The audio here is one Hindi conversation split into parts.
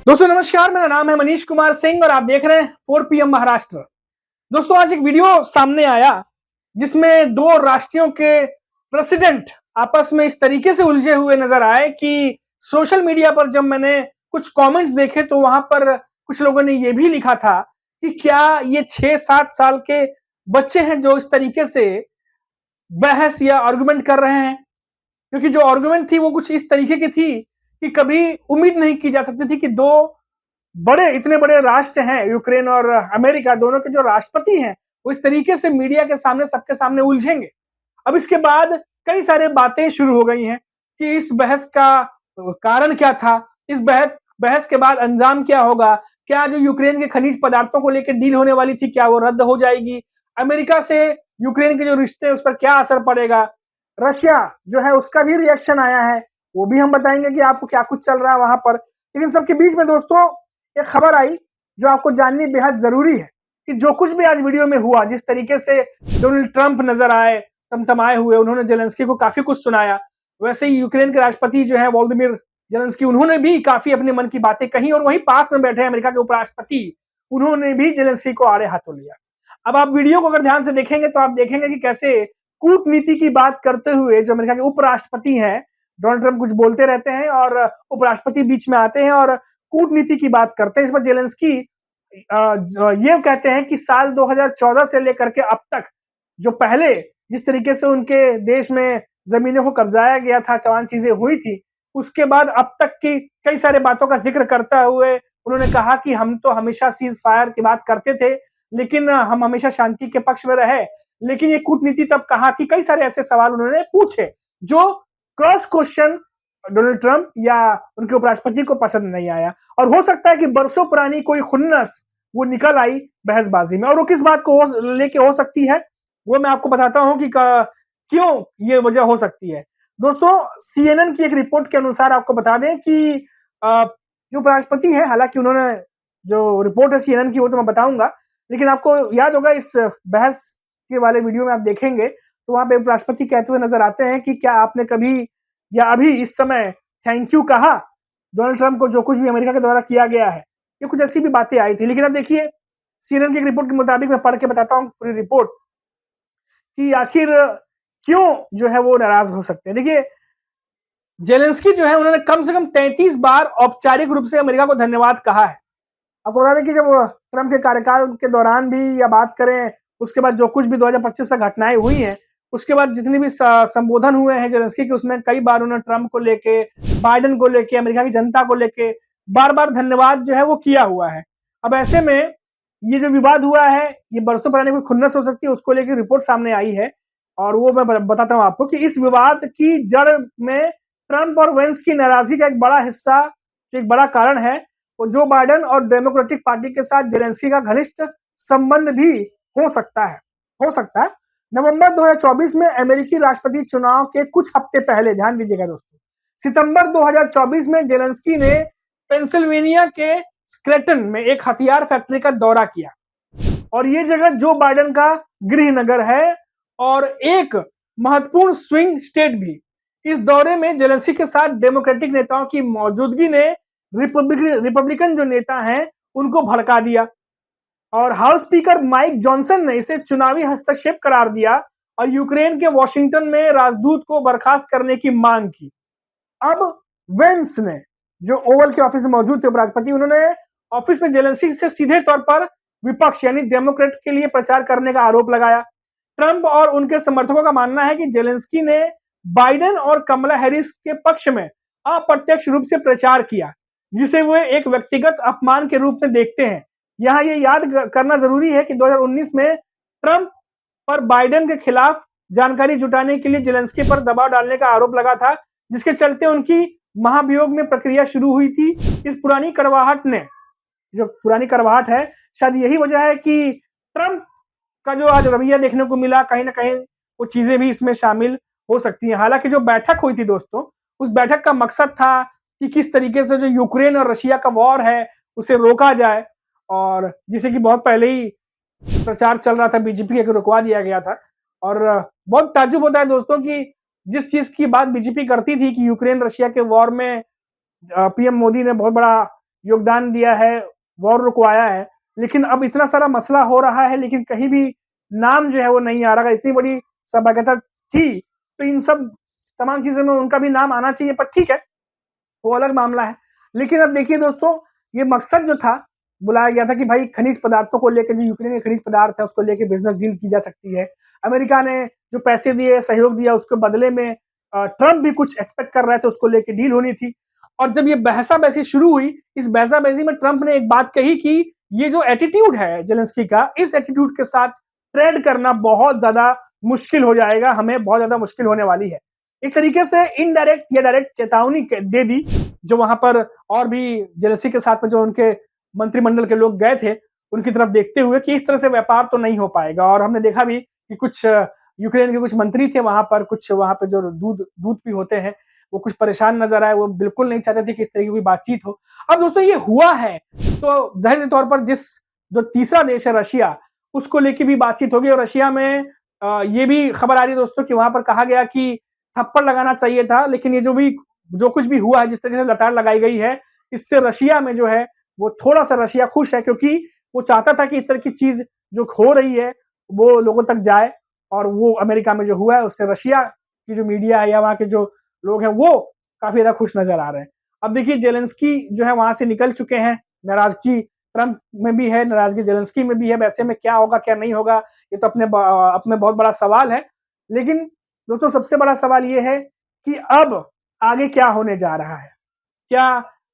दोस्तों नमस्कार, मेरा नाम है मनीष कुमार सिंह और आप देख रहे हैं 4 PM महाराष्ट्र। दोस्तों आज एक वीडियो सामने आया जिसमें दो राष्ट्रों के प्रेसिडेंट आपस में इस तरीके से उलझे हुए नजर आए कि सोशल मीडिया पर जब मैंने कुछ कमेंट्स देखे तो वहां पर कुछ लोगों ने ये भी लिखा था कि क्या ये 6-7 साल के बच्चे हैं जो इस तरीके से बहस या आर्गुमेंट कर रहे हैं। क्योंकि जो आर्गुमेंट थी वो कुछ इस तरीके की थी कि कभी उम्मीद नहीं की जा सकती थी कि दो बड़े इतने बड़े राष्ट्र हैं यूक्रेन और अमेरिका, दोनों के जो राष्ट्रपति हैं वो इस तरीके से मीडिया के सामने सबके सामने उलझेंगे। अब इसके बाद कई सारे बातें शुरू हो गई हैं कि इस बहस का कारण क्या था, इस बहस बहस के बाद अंजाम क्या होगा, क्या जो यूक्रेन के खनिज पदार्थों को लेकर डील होने वाली थी क्या वो रद्द हो जाएगी, अमेरिका से यूक्रेन के जो रिश्ते हैं उस पर क्या असर पड़ेगा, रशिया जो है उसका भी रिएक्शन आया है, वो भी हम बताएंगे कि आपको क्या कुछ चल रहा है वहां पर। लेकिन सबके बीच में दोस्तों एक खबर आई जो आपको जाननी बेहद जरूरी है कि जो कुछ भी आज वीडियो में हुआ, जिस तरीके से डोनाल्ड ट्रंप नजर आए तमतमाए हुए, उन्होंने जेलेंस्की को काफी कुछ सुनाया, वैसे ही यूक्रेन के राष्ट्रपति जो है वोलोदिमीर जेलेंस्की, उन्होंने भी काफी अपने मन की बातें कही और वहीं पास में बैठे अमेरिका के उपराष्ट्रपति, उन्होंने भी जेलेंस्की को आड़े हाथों लिया। अब आप वीडियो को अगर ध्यान से देखेंगे तो आप देखेंगे कि कैसे कूटनीति की बात करते हुए जो अमेरिका के उपराष्ट्रपति हैं डोनाल्ड ट्रंप कुछ बोलते रहते हैं और उपराष्ट्रपति बीच में आते हैं और कूटनीति की बात करते हैं। इस पर जेलेंस्की ये कहते हैं कि साल 2014 से लेकर के अब तक जो पहले जिस तरीके से उनके देश में जमीनों को कब्जाया गया था, तमाम चीजें हुई थी, उसके बाद अब तक की कई सारे बातों का जिक्र करते हुए उन्होंने कहा कि हम तो हमेशा सीज फायर की बात करते थे, लेकिन हम हमेशा शांति के पक्ष में रहे, लेकिन ये कूटनीति तब कहाँ थी। कई सारे ऐसे सवाल उन्होंने पूछे जो क्रॉस क्वेश्चन डोनाल्ड ट्रंप या उनके उपराष्ट्रपति को पसंद नहीं आया और हो सकता है कि बरसों पुरानी कोई खुन्नस वो निकल आई बहसबाजी में। और वो किस बात को लेके हो सकती है वो मैं आपको बताता हूं कि क्यों ये वजह हो सकती है। दोस्तों CNN की एक रिपोर्ट के अनुसार आपको बता दें कि जो उपराष्ट्रपति है, हालांकि उन्होंने जो रिपोर्ट है CNN की वो तो मैं बताऊंगा, लेकिन आपको याद होगा इस बहस के वाले वीडियो में आप देखेंगे तो वहां पे उपराष्ट्रपति कहते हुए नजर आते हैं कि क्या आपने कभी या अभी इस समय थैंक यू कहा डोनाल्ड ट्रंप को जो कुछ भी अमेरिका के द्वारा किया गया है। ये कुछ ऐसी भी बातें आई थी। लेकिन अब देखिए CNN की एक रिपोर्ट के मुताबिक मैं पढ़ के बताता हूँ पूरी रिपोर्ट कि आखिर क्यों जो है वो नाराज हो सकते हैं। देखिए जेलेंस्की जो है उन्होंने कम से कम 33 बार औपचारिक रूप से अमेरिका को धन्यवाद कहा है। आपको बता दें कि जब ट्रंप के कार्यकाल के दौरान भी या बात करें उसके बाद जो कुछ भी 2025 तक घटनाएं हुई हैं, उसके बाद जितने भी संबोधन हुए हैं जेलेंस्की के, उसमें कई बार उन्होंने ट्रंप को लेके, बाइडेन को लेके, अमेरिका की जनता को लेके बार बार धन्यवाद जो है वो किया हुआ है। अब ऐसे में ये जो विवाद हुआ है ये बरसों पुरानी कोई खुन्नस हो सकती है, उसको लेकर रिपोर्ट सामने आई है और वो मैं बताता हूँ आपको कि इस विवाद की जड़ में ट्रंप और वेंस की नाराजगी का एक बड़ा हिस्सा, एक बड़ा कारण है वो जो बाइडेन और डेमोक्रेटिक पार्टी के साथ जेलेंस्की का घनिष्ठ संबंध भी हो सकता है। नवंबर 2024 में अमेरिकी राष्ट्रपति चुनाव के कुछ हफ्ते पहले, ध्यान दीजिएगा दोस्तों, सितंबर 2024 में जेलेंस्की ने पेंसिल्वेनिया के स्क्रेटन में एक हथियार फैक्ट्री का दौरा किया और ये जगह जो बाइडेन का गृह नगर है और एक महत्वपूर्ण स्विंग स्टेट भी। इस दौरे में जेलेंस्की के साथ डेमोक्रेटिक नेताओं की मौजूदगी ने रिपब्लिकन जो नेता हैं उनको भड़का दिया और हाउस स्पीकर माइक जॉनसन ने इसे चुनावी हस्तक्षेप करार दिया और यूक्रेन के वॉशिंगटन में राजदूत को बर्खास्त करने की मांग की। अब वेंस ने, जो ओवल के ऑफिस में मौजूद थे उपराष्ट्रपति, उन्होंने ऑफिस में जेलेंस्की से सीधे तौर पर विपक्ष यानी डेमोक्रेट के लिए प्रचार करने का आरोप लगाया। ट्रंप और उनके समर्थकों का मानना है कि जेलेंस्की ने बाइडेन और कमला हैरिस के पक्ष में अप्रत्यक्ष रूप से प्रचार किया, जिसे वे एक व्यक्तिगत अपमान के रूप में देखते हैं। यहाँ ये याद करना जरूरी है कि 2019 में ट्रंप पर बाइडेन के खिलाफ जानकारी जुटाने के लिए जेलेंस्की पर दबाव डालने का आरोप लगा था, जिसके चलते उनकी महाभियोग में प्रक्रिया शुरू हुई थी। इस पुरानी कड़वाहट है, शायद यही वजह है कि ट्रंप का जो आज रवैया देखने को मिला, कहीं ना कहीं वो चीजें भी इसमें शामिल हो सकती हैं। हालांकि जो बैठक हुई थी दोस्तों, उस बैठक का मकसद था कि किस तरीके से जो यूक्रेन और रशिया का वॉर है उसे रोका जाए, और जिसे कि बहुत पहले ही प्रचार चल रहा था बीजेपी के, रुकवा दिया गया था। और बहुत ताज्जुब होता है दोस्तों कि जिस चीज की बात बीजेपी करती थी कि यूक्रेन रशिया के वॉर में पीएम मोदी ने बहुत बड़ा योगदान दिया है, वॉर रुकवाया है, लेकिन अब इतना सारा मसला हो रहा है, लेकिन कहीं भी नाम जो है वो नहीं आ रहा है। इतनी बड़ी सहभागिता थी, तो इन सब तमाम चीज़ों में उनका भी नाम आना चाहिए, पर ठीक है, वो अलग मामला है। लेकिन अब देखिए दोस्तों, ये मकसद जो था, बुलाया गया था कि भाई खनिज पदार्थों को लेके, जो यूक्रेन के खनिज पदार्थ है, उसको लेके बिज़नेस डील की जा सकती है। अमेरिका ने जो पैसे दिए, सहयोग दिया, उसके बदले में ट्रम्प भी कुछ एक्सपेक्ट कर रहे थे, उसको लेके डील होनी थी। और जब ये बहसा-बहसी शुरू हुई, इस बहसा-बहसी में ट्रम्प ने एक बात कही कि ये जो एटीट्यूड है ज़ेलेंस्की का, इस एटीट्यूड के साथ ट्रेड करना बहुत ज़्यादा मुश्किल हो जाएगा, हमें बहुत ज़्यादा मुश्किल होने वाली है। एक तरीके से इनडायरेक्ट या डायरेक्ट चेतावनी दे दी, जो वहां पर और भी ज़ेलेंस्की के साथ में जो उनके मंत्रिमंडल के लोग गए थे, उनकी तरफ देखते हुए कि इस तरह से व्यापार तो नहीं हो पाएगा। और हमने देखा भी कि कुछ यूक्रेन के कुछ मंत्री थे वहां पर, कुछ वहां पर जो दूध भी होते हैं, वो कुछ परेशान नजर आए, वो बिल्कुल नहीं चाहते थे कि इस तरह की कोई बातचीत हो। अब दोस्तों ये हुआ है, तो जाहिर तौर पर जो तीसरा देश है रशिया, उसको लेके भी बातचीत होगी। और रशिया में ये भी खबर आ रही है दोस्तों कि वहां पर कहा गया कि थप्पड़ लगाना चाहिए था, लेकिन ये जो कुछ भी हुआ है, जिस तरीके से लताड़ लगाई गई है, इससे रशिया में जो है वो थोड़ा-सा रशिया खुश है, क्योंकि वो चाहता था कि इस तरह की चीज़ जो हो रही है, वो लोगों तक जाए। और वो अमेरिका में जो हुआ है, उससे रशिया की जो मीडिया है या वहाँ के जो लोग हैं, वो काफ़ी ज़्यादा खुश नज़र आ रहे हैं। अब देखिए ज़ेलेंस्की जो है वहाँ से निकल चुके हैं, नाराज़गी ट्रम्प में भी है, नाराज़गी ज़ेलेंस्की में भी है। ऐसे में क्या होगा, क्या नहीं होगा, ये तो अपने बहुत बड़ा सवाल है। लेकिन दोस्तों सबसे बड़ा सवाल ये है कि अब आगे क्या होने जा रहा है? क्या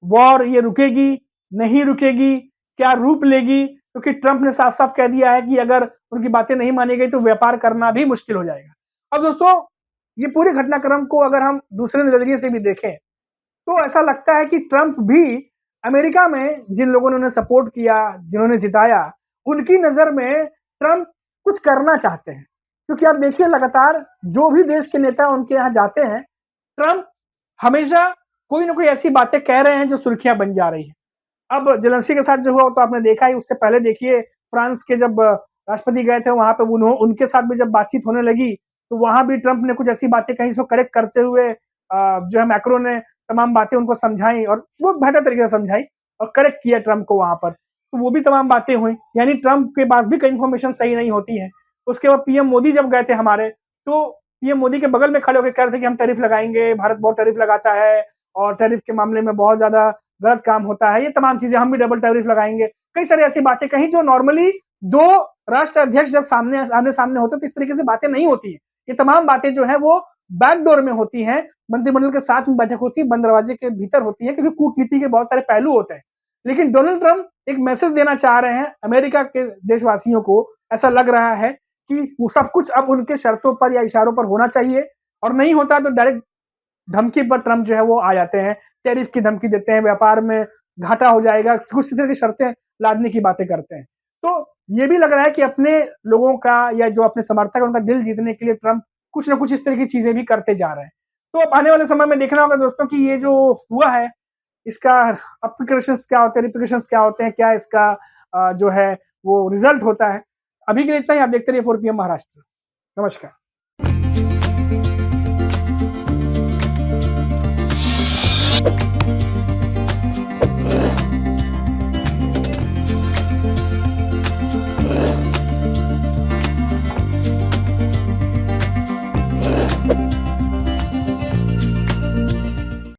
वॉर ये रुकेगी, नहीं रुकेगी, क्या रूप लेगी? क्योंकि ट्रंप ने साफ-साफ कह दिया है कि अगर उनकी बातें नहीं मानी गई तो व्यापार करना भी मुश्किल हो जाएगा। अब दोस्तों, ये पूरे घटनाक्रम को अगर हम दूसरे नज़रिए से भी देखें, तो ऐसा लगता है कि ट्रंप भी अमेरिका में जिन लोगों ने उन्हें सपोर्ट किया, जिन्होंने जिताया, उनकी नज़र में ट्रंप कुछ करना चाहते हैं। क्योंकि आप देखिए लगातार जो भी देश के नेता उनके यहाँ जाते हैं, ट्रंप हमेशा कोई ना कोई ऐसी बातें कह रहे हैं जो सुर्खियाँ बन जा रही हैं। अब ज़ेलेंस्की के साथ जो हुआ तो आपने देखा ही, उससे पहले देखिए फ्रांस के जब राष्ट्रपति गए थे वहाँ पे उनके साथ भी जब बातचीत होने लगी, तो वहाँ भी ट्रंप ने कुछ ऐसी बातें कही जिसको करेक्ट करते हुए जो है मैक्रोन ने तमाम बातें उनको समझाई और वो बेहतर तरीके से समझाई और करेक्ट किया ट्रंप को वहाँ पर। तो वो भी तमाम बातें हुई, यानी ट्रंप के पास भी कई इन्फॉर्मेशन सही नहीं होती है। उसके बाद पीएम मोदी जब गए थे हमारे, तो पीएम मोदी के बगल में खड़े होकर कह रहे थे कि हम टैरिफ लगाएँगे, भारत बहुत टैरिफ लगाता है और टैरिफ के मामले में बहुत ज़्यादा गलत काम होता है, ये तमाम चीज़ें, हम भी डबल टैरिफ लगाएँगे। कई सारी ऐसी बातें कही जो नॉर्मली 2 राष्ट्र अध्यक्ष जब आमने-सामने होते हैं तो इस तरीके से बातें नहीं होती हैं। ये तमाम बातें जो हैं वो बैकडोर में होती हैं, मंत्रिमंडल के साथ में बैठक होती है, बंद दरवाजे के भीतर होती है, क्योंकि कूटनीति के बहुत सारे पहलू होते हैं। लेकिन डोनाल्ड ट्रंप एक मैसेज देना चाह रहे हैं अमेरिका के देशवासियों को, ऐसा लग रहा है कि वो सब कुछ अब उनके शर्तों पर या इशारों पर होना चाहिए और नहीं होता तो डायरेक्ट धमकी पर ट्रंप जो है वो आ जाते हैं, टैरिफ की धमकी देते हैं, व्यापार में घाटा हो जाएगा, कुछ इस तरह की शर्तें लादने की बातें करते हैं। तो ये भी लग रहा है कि अपने लोगों का या जो अपने समर्थक हैं उनका दिल जीतने के लिए ट्रंप कुछ न कुछ इस तरह की चीज़ें भी करते जा रहे हैं। तो अब आने वाले समय में देखना होगा दोस्तों कि ये जो हुआ है, इसका अप्लीकेशंस क्या होते हैं, रिप्लिकेशंस क्या होते हैं, क्या इसका जो है वो रिज़ल्ट होता है। अभी के लिए इतना ही, आप देखते रहिए 4 पीएम महाराष्ट्र। नमस्कार।